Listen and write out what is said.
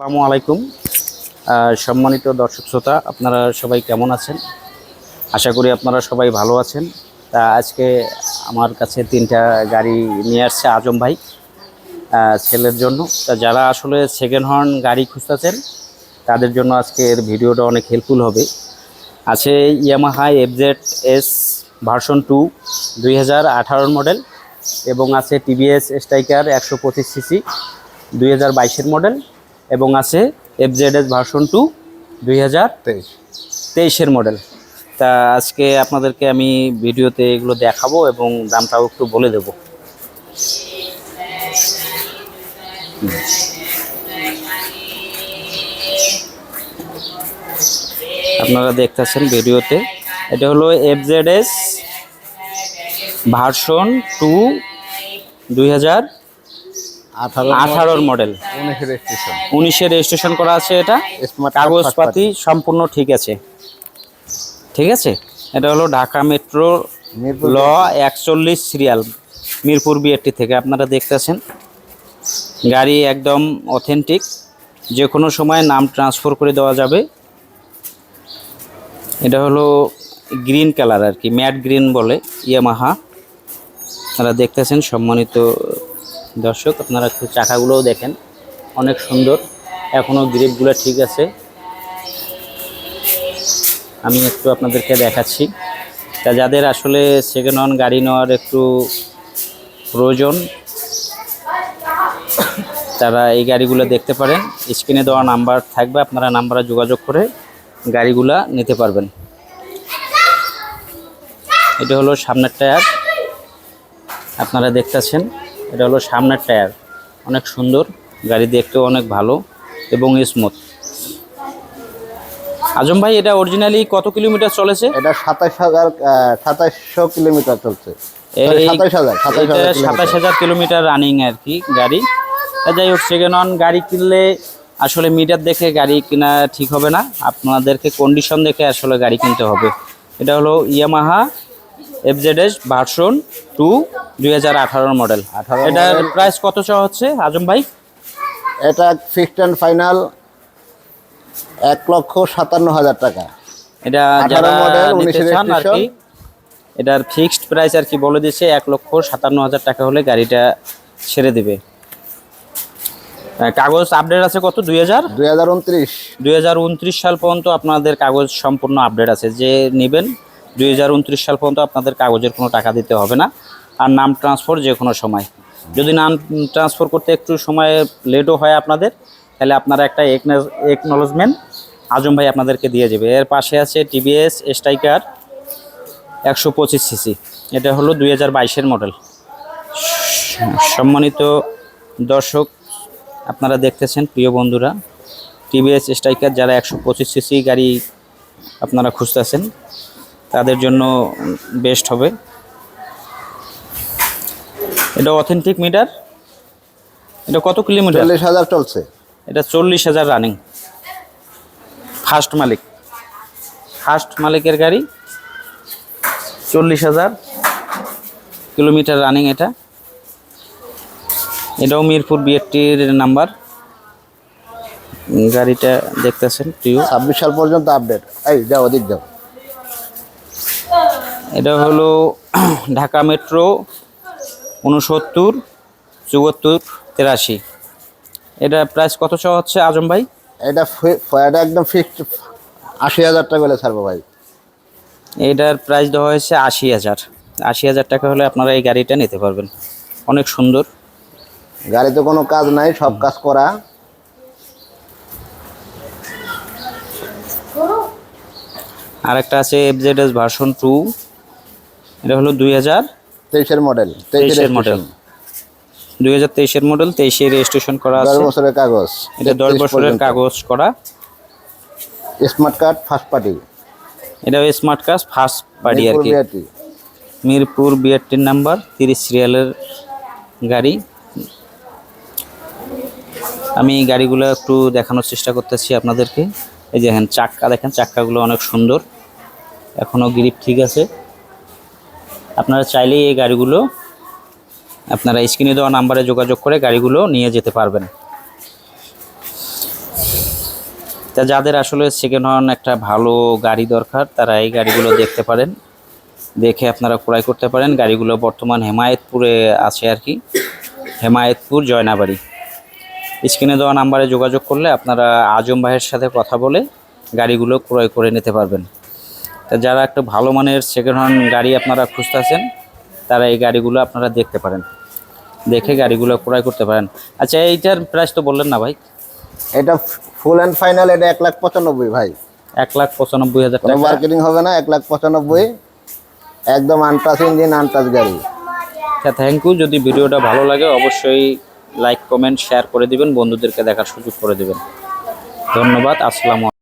আসসালামু আলাইকুম। সম্মানিত দর্শক শ্রোতা, আপনারা সবাই কেমন আছেন? আশা করি আপনারা সবাই ভালো আছেন। তা আজকে আমার কাছে 3টা গাড়ি নিয়ে আসছে আজম ভাই ছেলের জন্য। তা যারা আসলে সেকেন্ড হ্যান্ড গাড়ি খুঁজতেছেন তাদের জন্য আজকের ভিডিওটা অনেক হেল্পফুল হবে। আছে ইয়ামাহা FZ-S ভার্সন 2 2018 মডেল, এবং আছে টিভিএস স্ট্রাইকার 125 সিসি 2022 মডেল, এবং আছে FZ-S ভার্সন 2 2023 মডেল। তা আজকে আপনাদেরকে আমি ভিডিওতে এগুলো দেখাবো এবং দামটাও একটু বলে দেব। আপনারা দেখতেছেন ভিডিওতে, এটা হলো FZ-S ভার্সন 2 2018 মডেল, 19-এর রেজিস্ট্রেশন করা আছে। এটা কাগজপাতি সম্পূর্ণ ঠিক আছে। এটা হলো ঢাকা মেট্রো ল 41 সিরিয়াল, মিরপুর বিআরটি থেকে আপনারা দেখতেছেন। গাড়ি একদম অথেন্টিক, যে কোনো সময় নাম ট্রান্সফার করে দেওয়া যাবে। এটা হলো গ্রিন কালার আর কি, ম্যাট গ্রিন বলে ইয়ামাহা। আপনারা দেখতেছেন সম্মানিত দর্শক, আপনারা একটু চাকাগুলোও দেখেন, অনেক সুন্দর, এখনও গ্রিপগুলো ঠিক আছে। আমি একটু আপনাদেরকে দেখাচ্ছি। তা যাদের আসলে সেকেন্ড হ্যান্ড গাড়ি নেওয়ার একটু প্রয়োজন, তারা এই গাড়িগুলো দেখতে পারেন। স্ক্রিনে দেওয়া নাম্বার থাকবে, আপনারা নাম্বারে যোগাযোগ করে গাড়িগুলা নিতে পারবেন। এটা হলো সামনের টায়ার, আপনারা দেখতেছেন। এটা হলো সামনের টায়ার, অনেক সুন্দর, গাড়ি দেখতেও অনেক ভালো এবং স্মুথ। আজম ভাই, এটা অরিজিনালি কত কিলোমিটার চলেছে? এটা 27,000 কিলোমিটার চলছে। 27,000 কিলোমিটার রানিং আর কি গাড়ি। যাই হোক, সেকেন্ড হ্যান্ড গাড়ি কিনলে আসলে মিটার দেখে গাড়ি কেনা ঠিক হবে না, আপনাদেরকে কন্ডিশন দেখে আসলে গাড়ি কিনতে হবে। এটা হলো ইয়ামাহা FZ-S ভার্সন 2 2018 মডেল। এটার প্রাইস কত চাওয়া হচ্ছে আজম ভাই? এটা ফিক্সড অ্যান্ড ফাইনাল 1,57,000 টাকা। এটা যারা নিতে চান আর কি, এটার ফিক্সড প্রাইস আর কি বলে দিয়েছে 1,57,000 টাকা হলে গাড়িটা ছেড়ে দিবে। কাগজ আপডেট আছে কত? 2029 সাল পর্যন্ত আপনাদের কাগজ সম্পূর্ণ আপডেট আছে। যে নেবেন 2029 সাল পর্যন্ত আপনাদের কাগজের কোনো টাকা দিতে হবে না। আর নাম ট্রান্সফার যে কোনো সময়, যদি নাম ট্রান্সফার করতে একটু সময় লেটও হয় আপনাদের, তাহলে আপনারা একটা একনলেজমেন্ট আজম ভাই আপনাদেরকে দিয়ে যাবে। এর পাশে আছে টিভিএস স্ট্রাইকার 125 সিসি, এটা হলো 2022 মডেল। সম্মানিত দর্শক, আপনারা দেখতেছেন, প্রিয় বন্ধুরা, টিভিএস স্ট্রাইকার যারা 125 সিসি গাড়ি আপনারা খুঁজতেছেন তাদের জন্য বেস্ট হবে। এটা অথেন্টিক মিটার। এটা কত কিলোমিটার? 40,000 চলছে। এটা 40,000 রানিং। ফার্স্ট মালিকের গাড়ি, 40,000 কিলোমিটার রানিং। এটাও মিরপুর বিআরটির নাম্বার। গাড়িটা দেখতেছেন প্রিয়, 26 সাল পর্যন্ত আপডেট। এই যাও, ওদিক যাও। এটা হলো ঢাকা মেট্রো 69 74 83। এটা প্রাইস কত চাওয়া হচ্ছে আজম ভাই? এটা একদম ফিক্সড 80,000 টাকা হলে ছাড়বো ভাই। এটার প্রাইস দেওয়া হয়েছে 80,000 টাকা হলে আপনারা এই গাড়িটা নিতে পারবেন। অনেক সুন্দর গাড়িতে কোনো কাজ নাই, সব কাজ করা। আর একটা আছে FZ-S ভার্সন 2, এটা হলো 2023 মডেল। 2023 মডেল, 23 রেজিস্ট্রেশন করা আছে। 10 বছরের কাগজ। এটা 10 বছরের কাগজ করা। Smart card first party. এটা স্মার্ট কার্ড ফার্স্ট পার্টি আর কি, মিরপুর বিআরটির নাম্বার 30 সিরিয়ালের গাড়ি। আমি এই গাড়িগুলো একটু দেখানোর চেষ্টা করতেছি আপনাদেরকে। এই যে চাক্কা দেখেন, চাক্কাগুলো অনেক সুন্দর, এখনও গ্রিপ ঠিক আছে। আপনারা চাইলেই এই গাড়িগুলো আপনারা স্ক্রিনে দেওয়া নাম্বারে যোগাযোগ করে গাড়িগুলো নিয়ে যেতে পারবেন। তা যাদের আসলে সেকেন্ড হ্যান্ড একটা ভালো গাড়ি দরকার তারা এই গাড়িগুলো দেখতে পারেন, দেখে আপনারা ক্রয় করতে পারেন। গাড়িগুলো বর্তমান হেমায়েতপুরে আছে আর কি, হেমায়েতপুর জয়নাবাড়ি। স্ক্রিনে দেওয়া নাম্বারে যোগাযোগ করলে আপনারা আজম ভাইয়ের সাথে কথা বলে গাড়িগুলো ক্রয় করে নিতে পারবেন। তা যারা একটা ভালো মানের সেকেন্ড হ্যান্ড গাড়ি আপনারা খুঁজতেছেন তারা এই গাড়িগুলো আপনারা দেখতে পারেন, দেখে গাড়িগুলো ক্রয় করতে পারেন। আচ্ছা, এইটার প্রাইস তো বললেন না ভাই? এটা ফুল অ্যান্ড ফাইনাল, এটা 1,95,000 ভাই। 1,95,000 কোনো টাকা। মার্কেটিং হবে না, 1,95,000 একদম আনটাচ ইঞ্জিন, আনটাচ গাড়ি। আচ্ছা, থ্যাংক ইউ। যদি ভিডিওটা ভালো লাগে অবশ্যই লাইক কমেন্ট শেয়ার করে দিবেন, বন্ধুদেরকে দেখার সুযোগ করে দিবেন। ধন্যবাদ। আসসালামু আলাইকুম।